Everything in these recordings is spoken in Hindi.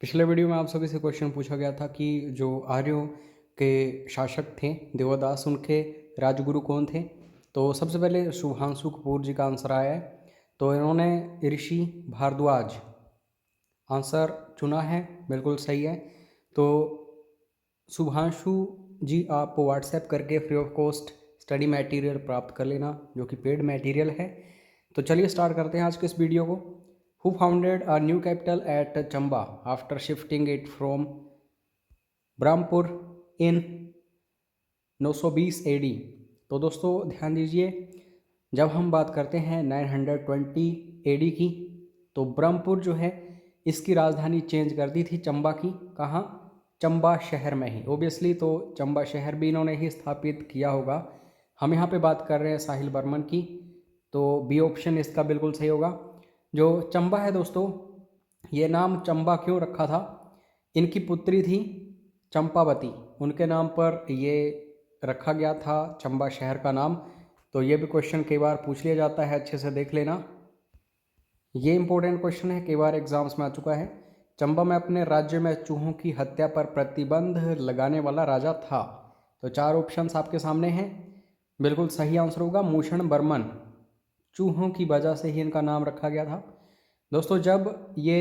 पिछले वीडियो में आप सभी से क्वेश्चन पूछा गया था कि जो आर्यों के शासक थे देवदास, उनके राजगुरु कौन थे। तो सबसे पहले शुभांशु कपूर जी का आंसर आया है। तो इन्होंने ऋषि भारद्वाज आंसर चुना है, बिल्कुल सही है। तो शुभांशु जी आप व्हाट्सएप करके free of cost study material प्राप्त कर लेना, जो कि पेड मटेरियल है। तो चलिए स्टार्ट करते हैं आज के इस वीडियो को। Who founded a new capital at Chamba after shifting it from Brahmapur in 920 AD। तो दोस्तों ध्यान दीजिए, जब हम बात करते हैं 920 AD की, तो ब्रह्मपुर जो है इसकी राजधानी चेंज कर दी थी चंबा की। कहाँ? चंबा शहर में ही ओबियसली। तो चंबा शहर भी इन्होंने ही स्थापित किया होगा। हम यहाँ पे बात कर रहे हैं साहिल बर्मन की, तो बी ऑप्शन इसका बिल्कुल सही होगा। जो चंबा है दोस्तों, ये नाम चंबा क्यों रखा था? इनकी पुत्री थी चंपावती, उनके नाम पर ये रखा गया था चंबा शहर का नाम। तो ये भी क्वेश्चन कई बार पूछ लिया जाता है, अच्छे से देख लेना। ये इंपॉर्टेंट क्वेश्चन है, कई बार एग्जाम्स में आ चुका है। चंबा में अपने राज्य में चूहों की हत्या पर प्रतिबंध लगाने वाला राजा था। तो चार ऑप्शंस आपके सामने हैं, बिल्कुल सही आंसर होगा मूषण बर्मन। चूहों की वजह से ही इनका नाम रखा गया था। दोस्तों जब ये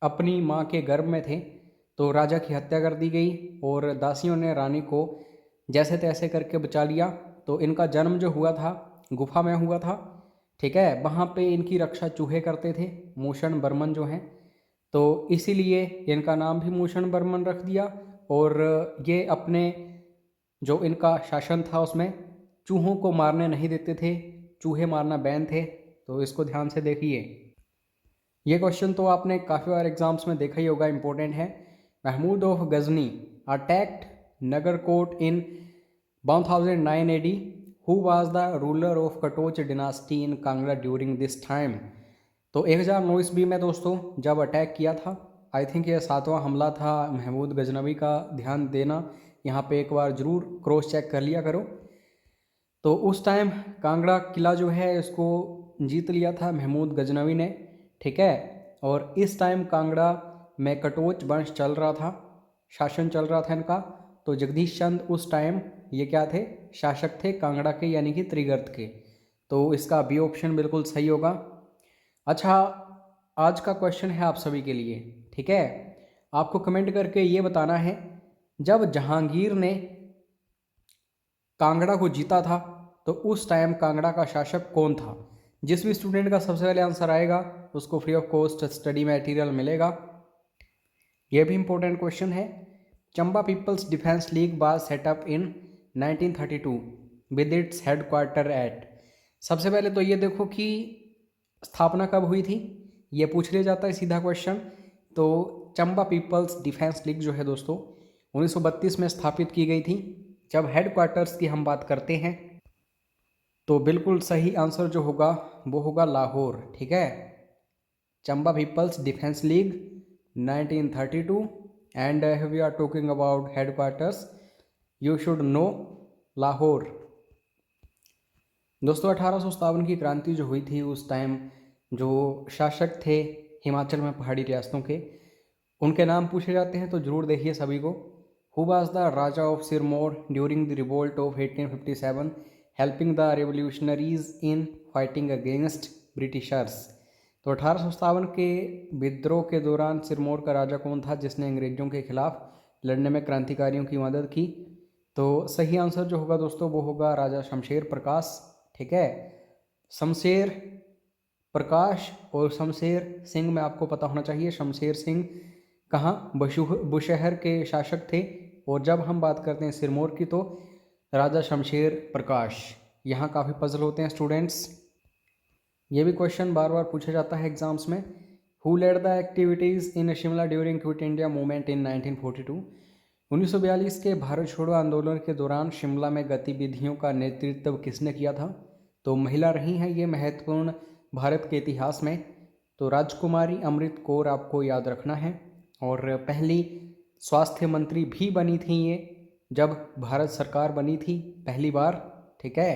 अपनी माँ के गर्भ में थे तो राजा की हत्या कर दी गई और दासियों ने रानी को जैसे तैसे करके बचा लिया। तो इनका जन्म जो हुआ था गुफा में हुआ था, ठीक है। वहाँ पे इनकी रक्षा चूहे करते थे, मूषण बर्मन जो हैं। तो इसीलिए इनका नाम भी मूषण बर्मन रख दिया। और ये अपने जो इनका शासन था उसमें चूहों को मारने नहीं देते थे, चूहे मारना बैन थे। तो इसको ध्यान से देखिए। ये क्वेश्चन तो आपने काफ़ी बार एग्जाम्स में देखा ही होगा, इंपॉर्टेंट है। Mahmud of Ghazni attacked Nagarkot in 1009 AD। Who was the ruler of Katoch dynasty in Kangra during this time. तो 1009 ईस्वी में दोस्तों जब अटैक किया था, आई थिंक ये 7वां हमला था महमूद गजनवी का। ध्यान देना, यहाँ पे एक बार ज़रूर क्रॉस चेक कर लिया करो। तो उस टाइम कांगड़ा किला जो है इसको जीत लिया था महमूद गजनवी ने, ठीक है। और इस टाइम कांगड़ा में कटोच वंश चल रहा था, शासन चल रहा था इनका। तो जगदीश चंद उस टाइम ये क्या थे? शासक थे कांगड़ा के, यानी कि त्रिगर्त के। तो इसका बी ऑप्शन बिल्कुल सही होगा। अच्छा, आज का क्वेश्चन है आप सभी के लिए, ठीक है। आपको कमेंट करके ये बताना है, जब जहांगीर ने कांगड़ा को जीता था तो उस टाइम कांगड़ा का शासक कौन था? जिस भी स्टूडेंट का सबसे पहले आंसर आएगा उसको free of cost study material मिलेगा। यह भी इंपॉर्टेंट क्वेश्चन है। Chamba people's defence league was set up in 1932 with its headquarter at. सबसे पहले तो ये देखो कि स्थापना कब हुई थी, ये पूछ लिया जाता है सीधा क्वेश्चन। तो चंबा पीपल्स डिफेंस लीग जो है दोस्तों 1932 में स्थापित की गई थी। जब हेडक्वार्टर्स की हम बात करते हैं तो बिल्कुल सही आंसर जो होगा वो होगा लाहौर, ठीक है। Chamba people's defence league 1932 and we are talking about headquarters, you should know Lahore. दोस्तों 1857 की क्रांति जो हुई थी उस टाइम जो शासक थे हिमाचल में पहाड़ी रियासतों के, उनके नाम पूछे जाते हैं तो जरूर देखिए सभी को। Who was the Raja of Sirmaur during the revolt of 1857 helping the revolutionaries in fighting against Britishers. तो 1857 के विद्रोह के दौरान सिरमौर का राजा कौन था जिसने अंग्रेजों के खिलाफ लड़ने में क्रांतिकारियों की मदद की? तो सही आंसर जो होगा दोस्तों वो होगा राजा शमशेर प्रकाश, ठीक है। शमशेर प्रकाश और शमशेर सिंह में आपको पता होना चाहिए, शमशेर सिंह कहाँ? बुशहर के शासक थे। और जब हम बात करते हैं सिरमौर की तो राजा शमशेर प्रकाश। यहाँ काफ़ी पजल होते हैं स्टूडेंट्स, ये भी क्वेश्चन बार बार पूछा जाता है एग्जाम्स में। Who led the activities in Shimla during quit India movement in 1942। 1942 के भारत छोड़ो आंदोलन के दौरान शिमला में गतिविधियों का नेतृत्व किसने किया था? तो महिला रही हैं ये महत्वपूर्ण भारत के इतिहास में। तो राजकुमारी अमृत कौर आपको याद रखना है। और पहली स्वास्थ्य मंत्री भी बनी थी ये जब भारत सरकार बनी थी पहली बार, ठीक है।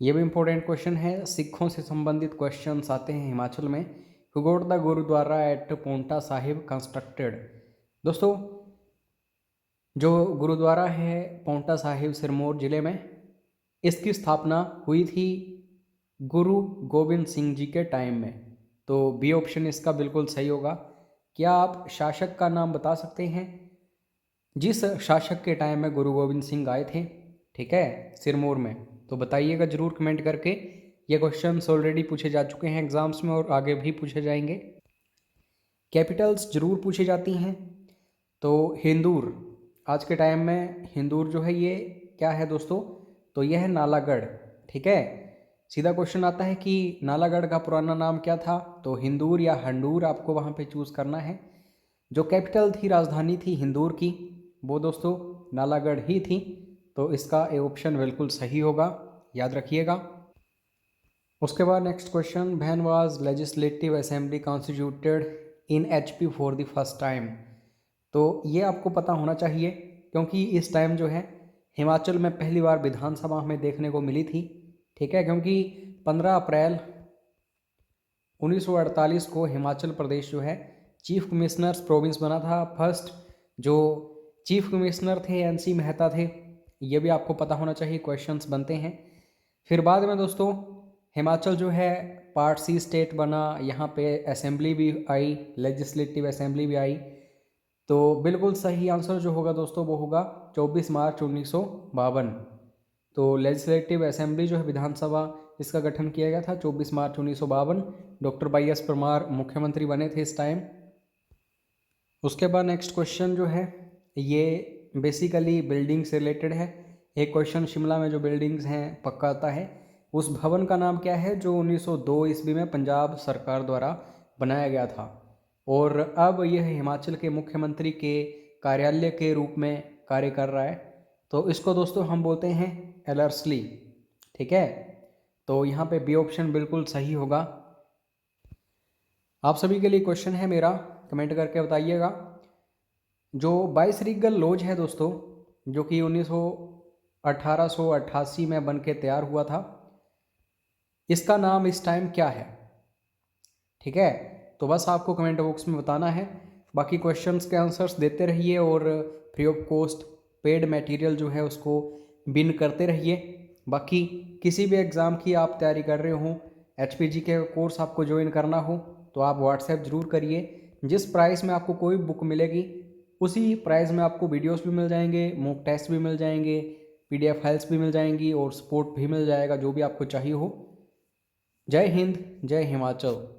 ये भी इंपॉर्टेंट क्वेश्चन है, सिखों से संबंधित क्वेश्चंस आते हैं हिमाचल में। Who got the gurdwara at Paonta Sahib constructed. दोस्तों जो गुरुद्वारा है पोंटा साहिब सिरमौर ज़िले में, इसकी स्थापना हुई थी गुरु गोविंद सिंह जी के टाइम में। तो बी ऑप्शन इसका बिल्कुल सही होगा। क्या आप शासक का नाम बता सकते हैं जिस शासक के टाइम में गुरु गोविंद सिंह आए थे, ठीक है, सिरमौर में? तो बताइएगा ज़रूर कमेंट करके। ये क्वेश्चंस ऑलरेडी पूछे जा चुके हैं एग्जाम्स में और आगे भी पूछे जाएंगे। कैपिटल्स ज़रूर पूछी जाती हैं। तो हिंदूर, आज के टाइम में हिंदूर जो है ये क्या है दोस्तों? तो यह है नालागढ़, ठीक है। सीधा क्वेश्चन आता है कि नालागढ़ का पुराना नाम क्या था? तो हिंदूर या हंडूर आपको वहाँ पे चूज़ करना है। जो कैपिटल थी, राजधानी थी हिंदूर की, वो दोस्तों नालागढ़ ही थी। तो इसका ए ऑप्शन बिल्कुल सही होगा, याद रखिएगा। उसके बाद next question, when was legislative assembly constituted in HP for the first time. तो ये आपको पता होना चाहिए क्योंकि इस टाइम जो है हिमाचल में पहली बार विधानसभा हमें देखने को मिली थी, ठीक है। क्योंकि 15 अप्रैल 1948 को हिमाचल प्रदेश जो है चीफ कमिश्नर्स प्रोविंस बना था। फर्स्ट जो चीफ कमिश्नर थे NC मेहता थे, ये भी आपको पता होना चाहिए, क्वेश्चंस बनते हैं। फिर बाद में दोस्तों हिमाचल जो है पार्ट C स्टेट बना, यहाँ पे असेंबली भी आई, लेजिस्लेटिव असेंबली भी आई। तो बिल्कुल सही आंसर जो होगा दोस्तों वो होगा 24 मार्च 1952। तो लेजिस्लेटिव असेंबली जो है विधानसभा, इसका गठन किया गया था 24 मार्च 1952। डॉक्टर YS परमार मुख्यमंत्री बने थे इस टाइम। उसके बाद नेक्स्ट क्वेश्चन जो है ये बेसिकली बिल्डिंग से रिलेटेड है। एक क्वेश्चन शिमला में जो बिल्डिंग्स हैं पक्का आता है, उस भवन का नाम क्या है जो 1902 ईस्वी में पंजाब सरकार द्वारा बनाया गया था और अब यह हिमाचल के मुख्यमंत्री के कार्यालय के रूप में कार्य कर रहा है। तो इसको दोस्तों हम बोलते हैं एलर्सली, ठीक है। तो यहाँ पे बी ऑप्शन बिल्कुल सही होगा। आप सभी के लिए क्वेश्चन है मेरा, कमेंट करके बताइएगा। जो बाईसरीगल लॉज है दोस्तों, जो कि 1888 में बन के तैयार हुआ था, इसका नाम इस टाइम क्या है, ठीक है। तो बस आपको कमेंट बॉक्स में बताना है। बाकी क्वेश्चंस के आंसर्स देते रहिए और free of cost paid material जो है उसको बिन करते रहिए। बाकी किसी भी एग्ज़ाम की आप तैयारी कर रहे हो, HPG के कोर्स आपको ज्वाइन करना हो तो आप व्हाट्सएप ज़रूर करिए। जिस प्राइस में आपको कोई बुक मिलेगी उसी प्राइस में आपको वीडियोस भी मिल जाएंगे, मॉक टेस्ट भी मिल जाएंगे, PDF फाइल्स भी मिल जाएंगी और सपोर्ट भी मिल जाएगा, जो भी आपको चाहिए हो। जय हिंद, जय हिमाचल।